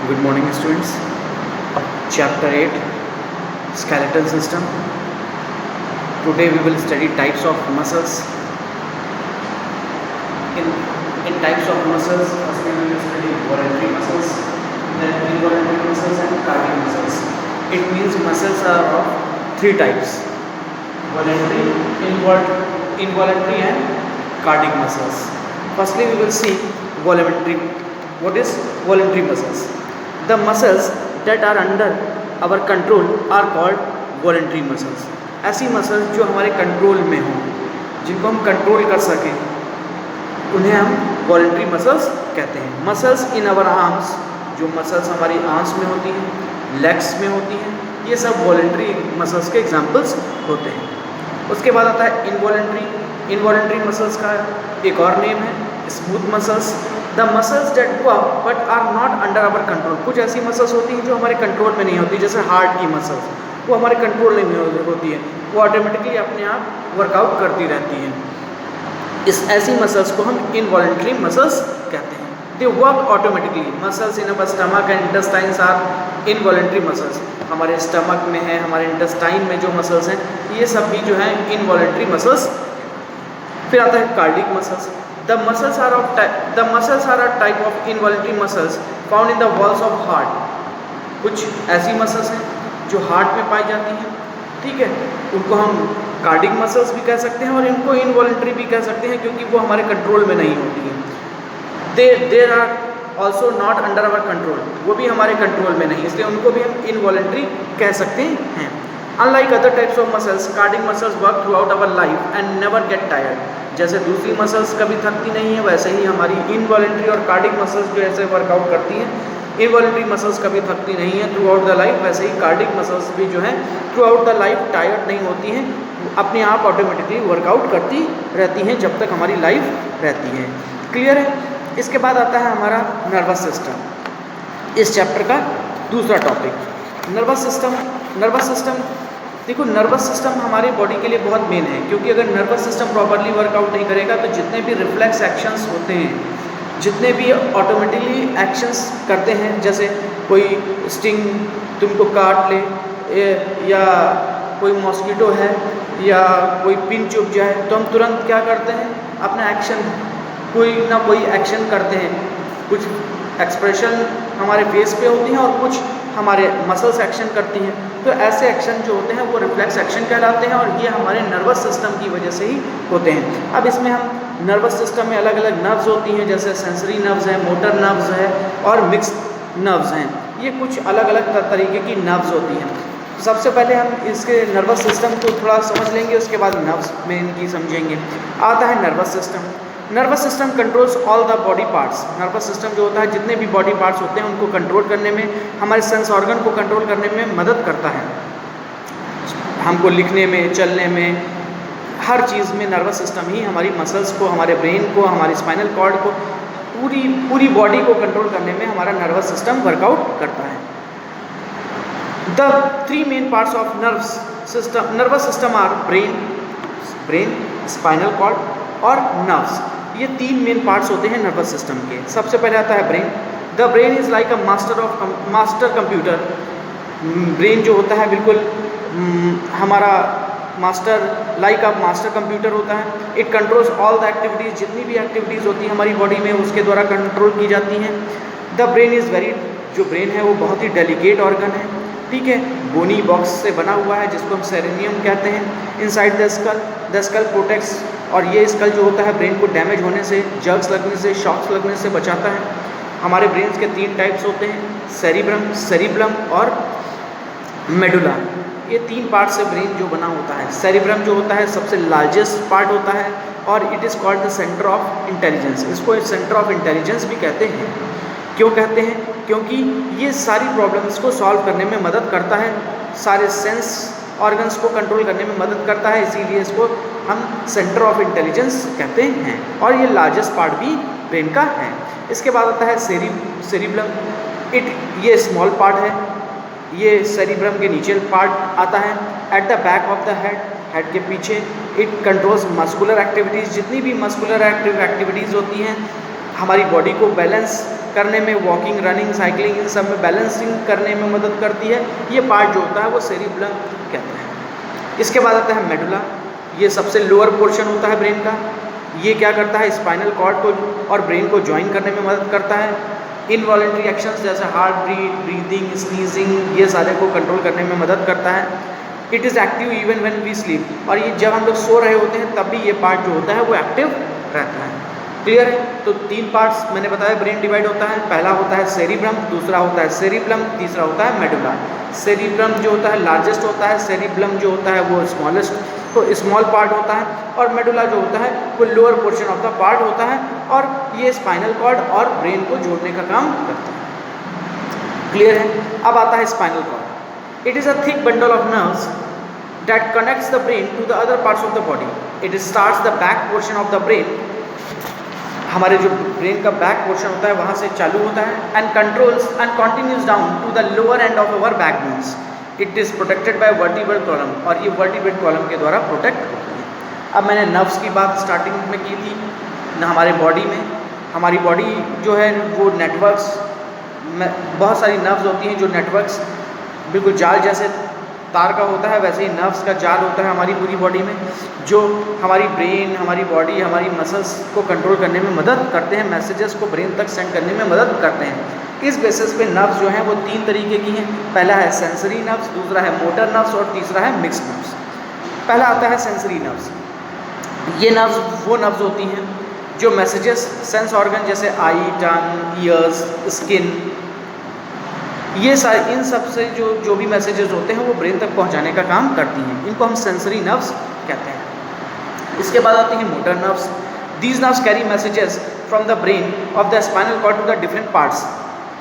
Good morning, students. Chapter 8, Skeletal System. Today we will study types of muscles. In types of muscles, first we will study voluntary muscles, then involuntary muscles and cardiac muscles. It means muscles are of three types: voluntary, involuntary and cardiac muscles. Firstly, we will see voluntary. What is voluntary muscles? The muscles that are under our control are called voluntary muscles. ऐसी muscles जो हमारे control में हो, जिनको हम control कर सकें, उन्हें हम वॉलंटरी मसल्स कहते हैं. मसल्स इन आवर आर्म्स, जो मसल्स हमारी आर्म्स में होती हैं, लेग्स में होती हैं, ये सब वॉलंटरी मसल्स के एग्जांपल्स होते हैं. उसके बाद आता है इनवॉलंटरी. इनवॉलंटरी मसल्स का एक और नेम है smooth muscles. The muscles that work but are not under our control. कुछ ऐसी मसल्स होती हैं जो हमारे कंट्रोल में नहीं होती, जैसे हार्ट की मसल्स, वो हमारे कंट्रोल में होती है, वो ऑटोमेटिकली अपने आप वर्कआउट करती रहती हैं. ऐसी मसल्स को हम इनवॉलंटरी मसल्स कहते हैं. They work automatically. Muscles in our stomach and intestines are involuntary muscles. हमारे स्टमक में है, हमारे इंटेस्टाइन में जो मसल्स हैं, ये सब भी जो हैं इनवॉलंटरी मसल्स. फिर आता है cardiac muscles. The muscles are a type of involuntary muscles found in the walls of heart. कुछ ऐसी मसल्स हैं जो हार्ट में पाई जाती हैं, ठीक है, उनको हम कार्डिक मसल्स भी कह सकते हैं और इनको इनवॉलंटरी भी कह सकते हैं, क्योंकि वो हमारे कंट्रोल में नहीं होती हैं. There are also not under our control. वो भी हमारे कंट्रोल में नहीं, इसलिए उनको भी हम इनवॉलंटरी कह सकते हैं. Unlike other types of muscles, cardiac muscles work throughout our life and never get tired. जैसे दूसरी मसल्स कभी थकती नहीं है, वैसे ही हमारी इनवॉलंटरी और कार्डिक मसल्स जो ऐसे वर्कआउट करती हैं, इनवॉलंटरी मसल्स कभी थकती नहीं है थ्रू आउट द लाइफ. वैसे ही कार्डिक मसल्स भी जो हैं through out the life tired नहीं होती हैं, अपने आप ऑटोमेटिकली वर्कआउट करती रहती हैं जब तक हमारी लाइफ रहती है. क्लियर है. इसके बाद आता है हमारा नर्वस सिस्टम, इस चैप्टर का दूसरा टॉपिक. नर्वस सिस्टम देखो, नर्वस सिस्टम हमारी बॉडी के लिए बहुत मेन है, क्योंकि अगर नर्वस सिस्टम प्रॉपरली वर्कआउट नहीं करेगा तो जितने भी रिफ्लेक्स एक्शंस होते हैं, जितने भी ऑटोमेटिकली एक्शंस करते हैं, जैसे कोई स्टिंग तुमको काट ले, या कोई मॉस्किटो है, या कोई पिन चुभ जाए, तो हम तुरंत क्या करते हैं, अपना एक्शन कोई ना कोई एक्शन करते हैं. कुछ एक्सप्रेशन हमारे फेस पे होती हैं और कुछ हमारे मसल्स एक्शन करती हैं. तो ऐसे एक्शन जो होते हैं वो रिफ्लेक्स एक्शन कहलाते हैं, और ये हमारे नर्वस सिस्टम की वजह से ही होते हैं. अब इसमें हम नर्वस सिस्टम में अलग अलग नर्व्स होती हैं, जैसे सेंसरी नर्व्स हैं, मोटर नर्व्स है और मिक्स्ड नर्व्स हैं. ये कुछ अलग अलग तरीके की नर्व्स होती हैं. सबसे पहले हम इसके नर्वस सिस्टम को थोड़ा समझ लेंगे, उसके बाद नर्व्स में इनकी समझेंगे. आता है nervous system. Nervous system controls all the body parts. Nervous system जो होता है, जितने भी बॉडी पार्ट्स होते हैं उनको कंट्रोल करने में, हमारे सेंस ऑर्गन को कंट्रोल करने में मदद करता है. हमको लिखने में, चलने में, हर चीज़ में नर्वस सिस्टम ही हमारी मसल्स को, हमारे ब्रेन को, हमारी स्पाइनल कॉर्ड को, पूरी बॉडी को कंट्रोल करने में हमारा नर्वस सिस्टम वर्कआउट करता है. The three main parts of nervous system are brain, spinal cord और नर्व्स. ये तीन मेन पार्ट्स होते हैं नर्वस सिस्टम के. सबसे पहले आता है brain. The brain is like a master computer. Brain जो होता है बिल्कुल हमारा मास्टर कंप्यूटर होता है. It controls all the activities. जितनी भी एक्टिविटीज़ होती हैं हमारी बॉडी में उसके द्वारा कंट्रोल की जाती हैं. द ब्रेन इज़ जो ब्रेन है वो बहुत ही डेलिकेट ऑर्गन है, ठीक है, बोनी बॉक्स से बना हुआ है, जिसको हम सेरेनियम कहते हैं. Inside the skull protects. और ये स्कल जो होता है ब्रेन को डैमेज होने से, जर्क्स लगने से, शॉक्स लगने से बचाता है. हमारे ब्रेन के तीन टाइप्स होते हैं, सेरिब्रम और मेडुला. ये तीन पार्ट से ब्रेन जो बना होता है. सेरिब्रम जो होता है सबसे लार्जेस्ट पार्ट होता है, और it is called the centre of intelligence. इसको सेंटर ऑफ इंटेलिजेंस भी कहते हैं. क्यों कहते हैं? क्योंकि ये सारी प्रॉब्लम्स को सॉल्व करने में मदद करता है, सारे सेंस ऑर्गन्स को कंट्रोल करने में मदद करता है, इसीलिए इसको हम सेंटर ऑफ इंटेलिजेंस कहते हैं. और ये लार्जेस्ट पार्ट भी ब्रेन का है. इसके बाद आता है सेरिब्रम. ये स्मॉल पार्ट है, ये सेरिब्रम के नीचे पार्ट आता है. At the back of the head के पीछे. It controls muscular activities. जितनी भी मस्कुलर एक्टिविटीज़ होती हैं, हमारी बॉडी को बैलेंस करने में, वॉकिंग, रनिंग, साइकिलिंग, इन सब में बैलेंसिंग करने में मदद करती है। ये पार्ट जो होता है वो सेरिब्लम कहते हैं। इसके बाद आता है मेडुला। ये सबसे लोअर पोर्शन होता है ब्रेन का। ये क्या करता है, स्पाइनल कॉर्ड को और ब्रेन को ज्वाइन करने में मदद करता है। इनवॉलेंट्री एक्शंस जैसे हार्ट बीट, ब्रीदिंग, स्नीजिंग, ये सारे को कंट्रोल करने में मदद करता है। It is active even when we sleep, और ये जब हम लोग सो रहे होते हैं तब भी ये पार्ट जो होता है वो एक्टिव रहता है। क्लियर है? तो 3 पार्ट्स मैंने बताया ब्रेन डिवाइड होता है। पहला होता है सेरिब्रम, दूसरा होता है सेरिब्लम, तीसरा होता है मेडुला। सेरिब्रम जो होता है लार्जेस्ट होता है, सेरिब्लम जो होता है वो स्मॉलेस्ट, तो स्मॉल पार्ट होता है, और मेडुला जो होता है वो lower portion of the part होता है, और ये स्पाइनल कॉर्ड और ब्रेन को जोड़ने का काम करता है। क्लियर है? अब आता है spinal cord. It is a thick bundle of nerves that connects the brain to the other parts of the body. It starts the back portion of the brain. हमारे जो ब्रेन का बैक पोर्शन होता है वहाँ से चालू होता है, and controls and continues down to the lower end of our back bones. It is protected by vertebral column, और ये वर्टिब्रल कॉलम के द्वारा प्रोटेक्ट होती है। अब मैंने नर्व्स की बात स्टार्टिंग में की थी ना। हमारे बॉडी में, हमारी बॉडी जो है वो नेटवर्क्स में बहुत सारी नर्व्स होती हैं, जो नेटवर्क्स बिल्कुल जाल जैसे तार का होता है, वैसे ही नर्व्स का जाल होता है हमारी पूरी बॉडी में, जो हमारी ब्रेन, हमारी बॉडी, हमारी मसल्स को कंट्रोल करने में मदद करते हैं, मैसेजेस को ब्रेन तक सेंड करने में मदद करते हैं। इस बेसिस पे नर्व्स जो हैं वो 3 तरीके की हैं। पहला है सेंसरी नर्व्स, दूसरा है मोटर नर्व्स, और तीसरा है मिक्स्ड नर्व्स। पहला आता है सेंसरी नर्व्स। ये नर्व्स वो नर्व्स होती हैं जो मैसेजेस सेंस ऑर्गन जैसे आई, टंग, ईयर्स, स्किन, ये सारे, इन सब से जो भी मैसेजेस होते हैं वो ब्रेन तक पहुंचाने का काम करती हैं। इनको हम सेंसरी नर्व्स कहते हैं। इसके बाद आती हैं motor nerves. These nerves carry messages from the brain of the spinal cord to the different parts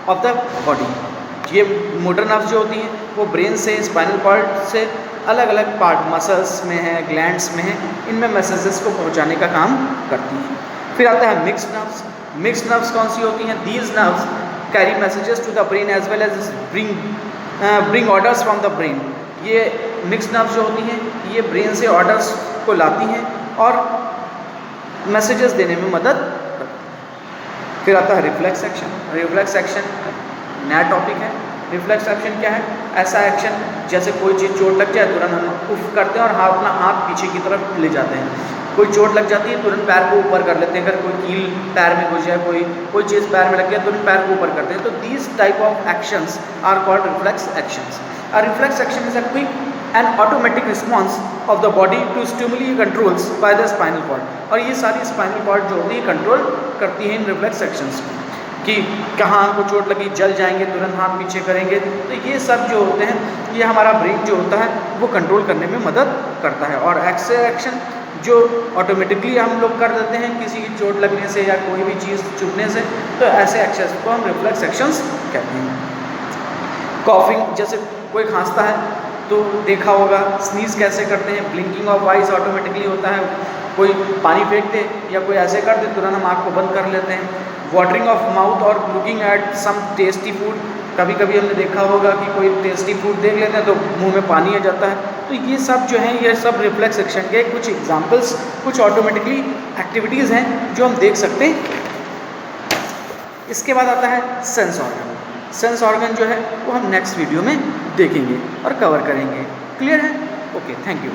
of the body. ये मोटर नर्व्स जो होती हैं वो ब्रेन से, स्पाइनल कॉर्ड से अलग अलग पार्ट, मसल्स में है, ग्लैंड्स में है, इनमें मैसेजेस को पहुँचाने का काम करती हैं। फिर आता है मिक्स्ड नर्व्स। मिक्स्ड नर्व्स कौन सी होती हैं? These nerves carry messages to the brain as well as bring orders from the brain. ये मिक्स्ड नर्व्स जो होती हैं ये ब्रेन से ऑर्डर्स को लाती हैं और मैसेजेस देने में मदद करती हैं। फिर आता है रिफ्लेक्स एक्शन। रिफ्लेक्स एक्शन नया टॉपिक है। रिफ्लेक्स एक्शन क्या है? ऐसा एक्शन जैसे कोई चीज़ चोट लग जाए तुरंत हम उफ करते हैं और अपना हाथ पीछे की तरफ ले जाते हैं। कोई चोट लग जाती है तुरंत पैर को ऊपर कर लेते हैं। अगर कोई कील पैर में घुस जाए, कोई चीज़ पैर में लग गया तुरंत पैर को ऊपर करते हैं। तो these type of actions are called reflex actions. A reflex action is a quick and automatic response of the body to stimuli controls by the spinal cord. और ये सारी स्पाइनल कॉर्ड जो होती है कंट्रोल करती है इन रिफ्लेक्स एक्शंस को, कि कहाँ हमको चोट लगी, जल जाएंगे, तुरंत हाथ पीछे करेंगे। तो ये सब जो होते हैं ये हमारा ब्रेन जो होता है वो कंट्रोल करने में मदद करता है। और ऐसे एक्शन जो ऑटोमेटिकली हम लोग कर देते हैं किसी की चोट लगने से या कोई भी चीज़ चुभने से, तो ऐसे एक्शंस को हम रिफ्लेक्स एक्शंस कहते हैं। कॉफिंग, जैसे कोई खांसता है तो देखा होगा स्नीज कैसे करते हैं, ब्लिंकिंग ऑफ आइज ऑटोमेटिकली होता है। कोई पानी फेंक दे या कोई ऐसे कर दे तुरंत हम आँख को बंद कर लेते हैं। वाटरिंग ऑफ माउथ और looking at some tasty food, कभी कभी हमने देखा होगा कि कोई टेस्टी फूड देख लेते हैं तो मुंह में पानी आ जाता है। तो ये सब जो हैं ये सब रिफ्लेक्स एक्शन के कुछ एग्जांपल्स, कुछ ऑटोमेटिकली एक्टिविटीज़ हैं जो हम देख सकते हैं। इसके बाद आता है सेंस ऑर्गन। सेंस ऑर्गन जो है वो हम नेक्स्ट वीडियो में देखेंगे और कवर करेंगे। क्लियर है? Okay, thank you.